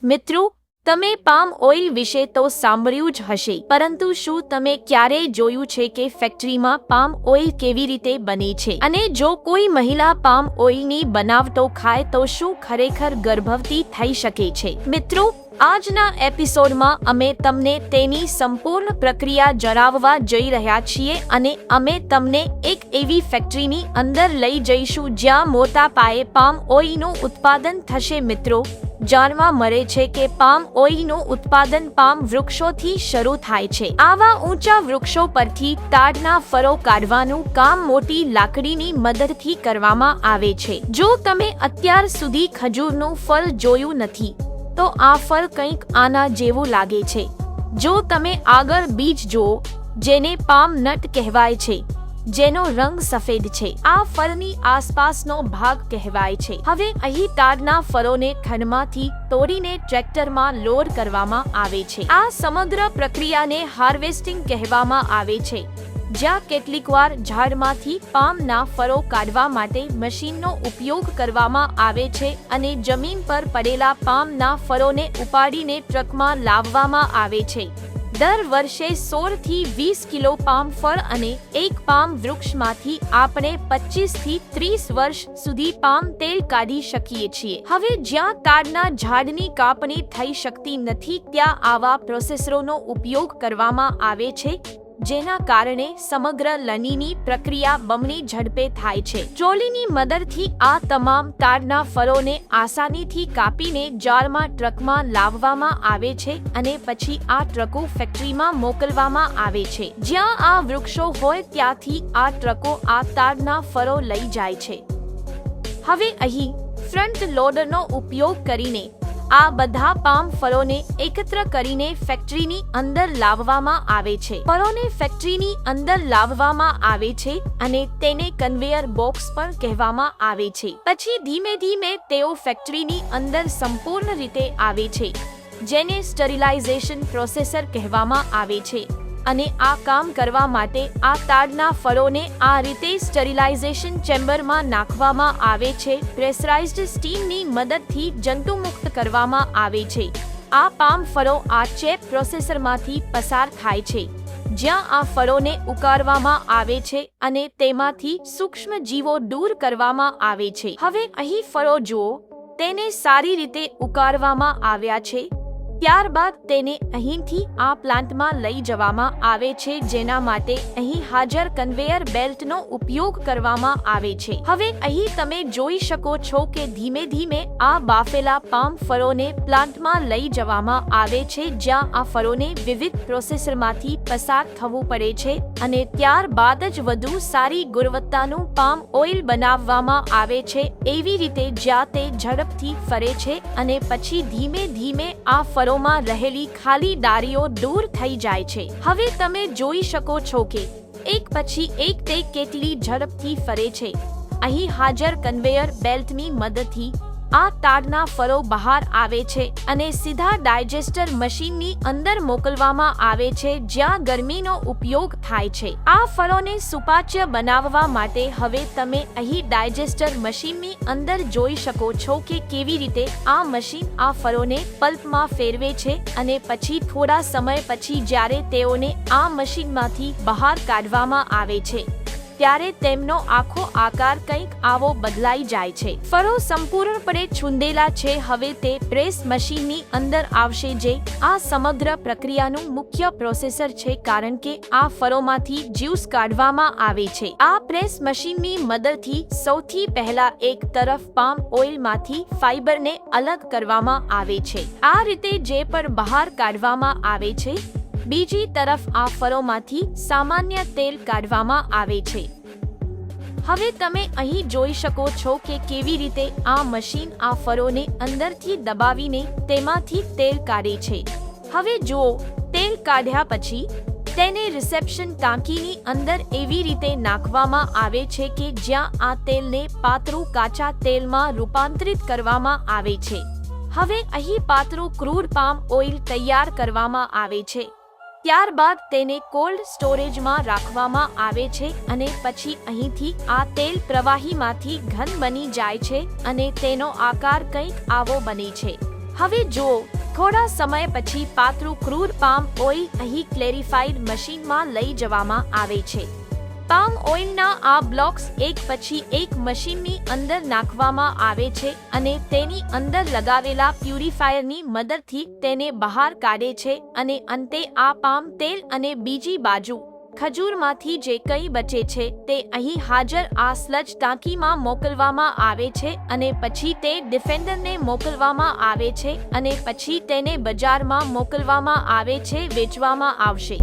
મિત્રો, તમે palm oil વિશે તો સાંભળ્યું જ હશે, પરંતુ શું તમે ક્યારેય જોયું છે કે ફેક્ટરીમાં પામ ઓઇલ કેવી રીતે બને છે? અને જો કોઈ મહિલા પામ ઓઇલની બનાવટો ખાય તો શું ખરેખર ગર્ભવતી થઈ શકે છે? મિત્રો, આજના એપિસોડમાં અમે તમને તેની સંપૂર્ણ પ્રક્રિયા જણાવવા જઈ રહ્યા છીએ અને અમે તમને એક એવી ફેક્ટરીની અંદર લઈ જઈશું જ્યાં મોટા પાયે પામ ઓઇલનું ઉત્પાદન થશે. મિત્રો, જાણવા મળે છે કે પામ ઓઇલનું ઉત્પાદન પામ વૃક્ષોથી શરૂ થાય છે. આવા ઊંચા વૃક્ષો પરથી તાડના ફળો કાઢવાનું કામ મોટી લાકડીની મદદથી કરવામાં આવે છે. જો તમે અત્યાર સુધી ખજૂરનું ફળ જોયું નથી તો આ ફળ કંઈક આના જેવું લાગે છે. જો તમે આગળ બીજ જુઓ, જેને પામ નટ કહેવાય છે, જેનો રંગ સફેદ છે, આ ફળની આસપાસનો ભાગ કહેવાય છે. હવે અહીં તાડના ફળોને ખંડમાંથી તોડીને ટ્રેક્ટરમાં લોડ કરવામાં આવે છે. આ સમગ્ર પ્રક્રિયાને હાર્વેસ્ટિંગ કહેવામાં આવે છે, જ્યાં કેટલીકવાર ઝાડમાંથી પામના ફળો કાઢવા માટે મશીનનો ઉપયોગ કરવામાં આવે છે અને જમીન પર પડેલા પામના ફળોને ઉપાડીને ટ્રકમાં લાવવામાં આવે છે. દર વર્ષે 16 થી 20 કિલો પામ ફળ અને એક પામ વૃક્ષમાંથી આપણે 25 થી 30 વર્ષ સુધી પામ તેલ કાઢી શકીએ છીએ. હવે જ્યાં તાડના ઝાડની કાપણી થઈ શકતી નથી, ત્યાં આવા પ્રોસેસરોનો ઉપયોગ કરવામાં આવે છે, જેના કારણે સમગ્ર લણણીની પ્રક્રિયા બમણી ઝડપે થાય છે. ટ્રોલીની મદદથી આ તમામ તાડના ફળોને આસાનીથી કાપીને જારમાં ટ્રકમાં લાવવામાં આવે છે અને પછી આ ટ્રકો ફેક્ટરીમાં મોકલવામાં આવે છે. જ્યાં આ વૃક્ષો હોય ત્યાંથી આ ટ્રકો આ તાડના ફળો લઈ જાય છે. હવે અહીં ફ્રન્ટ લોડરનો ઉપયોગ કરીને આ બધા પામ ફળોને એકત્ર કરીને ફેક્ટરીની અંદર લાવવામાં આવે છે. ફળોને ફેક્ટરીની અંદર લાવવામાં આવે છે અને તેને કન્વેયર બોક્સ પણ કહેવામાં આવે છે. પછી ધીમે ધીમે તેઓ ફેક્ટરીની અંદર સંપૂર્ણ રીતે આવે છે, જેને સ્ટરીલાઇઝેશન પ્રોસેસર કહેવામાં આવે છે. અને આ કામ કરવા માટે આ તાડના ફળોને આ રીતે સ્ટરીલાઇઝેશન ચેમ્બરમાં નાખવામાં આવે છે. પ્રેશરાઇઝ્ડ સ્ટીમની મદદથી જંતુમુક્ત કરવામાં આવે છે. આ પામ ફળો આ ચેપ પ્રોસેસરમાંથી પસાર થાય છે, જ્યાં આ ફળોને ઉકાળવામાં આવે છે અને તેમાંથી સૂક્ષ્મ જીવો દૂર કરવામાં આવે છે. હવે અહીં ફળો જુઓ, તેને સારી રીતે ઉકાળવામાં આવ્યા છે. ત્યારબાદ તેને અહીંથી આ પ્લાન્ટમાં લઈ જવામાં આવે છે, જેના માટે અહીં હાજર કન્વેયર બેલ્ટનો ઉપયોગ કરવામાં આવે છે. હવે અહીં તમે જોઈ શકો છો કે ધીમે ધીમે આ બાફેલા પામ ફળોને પ્લાન્ટમાં લઈ જવામાં આવે છે, જ્યાં આ ફળોને વિવિધ પ્રોસેસરમાંથી પસાર થવું પડે છે અને ત્યારબાદ જ વધુ સારી ગુણવત્તાનું પામ ઓઇલ બનાવવામાં આવે છે, એવી રીતે જ્યાં તે ઝડપથી ફરે છે અને પછી ધીમે ધીમે આ ફળોમાં રહેલી ખાલી ડાળીઓ દૂર થઈ જાય છે. હવે તમે જોઈ શકો છો કે એક પછી એક તે કેટલી ઝડપથી ફરે છે. અહીં હાજર કન્વેયર બેલ્ટની મદદથી આ તાડના ફળો બહાર આવે છે અને સીધા ડાયજેસ્ટર મશીનની અંદર મોકલવામાં આવે છે, જ્યાં ગરમીનો ઉપયોગ થાય છે. આ ફળોને સુપાચ્ય બનાવવા માટે હવે તમે અહીં ડાયજેસ્ટર મશીનની અંદર જોઈ શકો છો કે કેવી રીતે આ મશીન આ ફળોને પલ્પમાં ફેરવે છે અને પછી થોડા સમય પછી જ્યારે તેઓને આ મશીનમાંથી બહાર કાઢવામાં આવે છે, ત્યારે તેમનો આખો આકાર કંઈક આવો બદલાઈ જાય છે. ફળો સંપૂર્ણપણે છૂંદેલા છે. હવે તે પ્રેસ મશીનની અંદર આવશે, જે આ સમગ્ર પ્રક્રિયાનું મુખ્ય પ્રોસેસર છે, કારણ કે આ ફળોમાંથી જ્યુસ કાઢવામાં આવે છે. આ પ્રેસ મશીનની મદદથી સૌથી પહેલા એક તરફ પામ ઓઇલમાંથી ફાઇબરને અલગ કરવામાં આવે છે. આ રીતે જે પણ બહાર કાઢવામાં આવે છે, બીજી તરફ આ ફળોમાંથી સામાન્ય તેલ કાઢવામાં આવે છે. હવે તમે અહીં જોઈ શકો છો કે કેવી રીતે આ મશીન આ ફળોને અંદરથી દબાવીને તેમાંથી તેલ કાઢે છે. હવે જુઓ, તેલ કાઢ્યા પછી તેને રિસેપ્શન ટાંકીની અંદર એવી રીતે નાખવામાં આવે છે કે જ્યાં આ તેલને પાતળું કાચા તેલમાં રૂપાંતરિત કરવામાં આવે છે. હવે અહીં પાતળું ક્રૂડ પામ ઓઇલ તૈયાર કરવામાં આવે છે. ત્યારબાદ તેને કોલ્ડ સ્ટોરેજમાં રાખવામાં આવે છે અને પછી અહીંથી આ તેલ પ્રવાહીમાંથી ઘન બની જાય છે અને તેનો આકાર કંઈક આવો બને છે. હવે જુઓ, થોડા સમય પછી પાતળું ક્રૂર પામ ઓઇલ અહીં ક્લેરિફાઈડ મશીનમાં લઈ જવામાં આવે છે. પામ ઓઇલના આ બ્લોક્સ એક પછી એક મશીનની અંદર નાખવામાં આવે છે અને તેની અંદર લગાવેલા પ્યુરિફાયરની મદદથી તેને બહાર કાઢે છે અને અંતે આ પામ તેલ અને બીજી બાજુ ખજૂરમાંથી જે કંઈ બચે છે તે અહીં હાજર આ સ્લજ ટાંકીમાં મોકલવામાં આવે છે અને પછી તે ડિફેન્ડરને મોકલવામાં આવે છે અને પછી તેને બજારમાં મોકલવામાં આવે છે, વેચવામાં આવશે.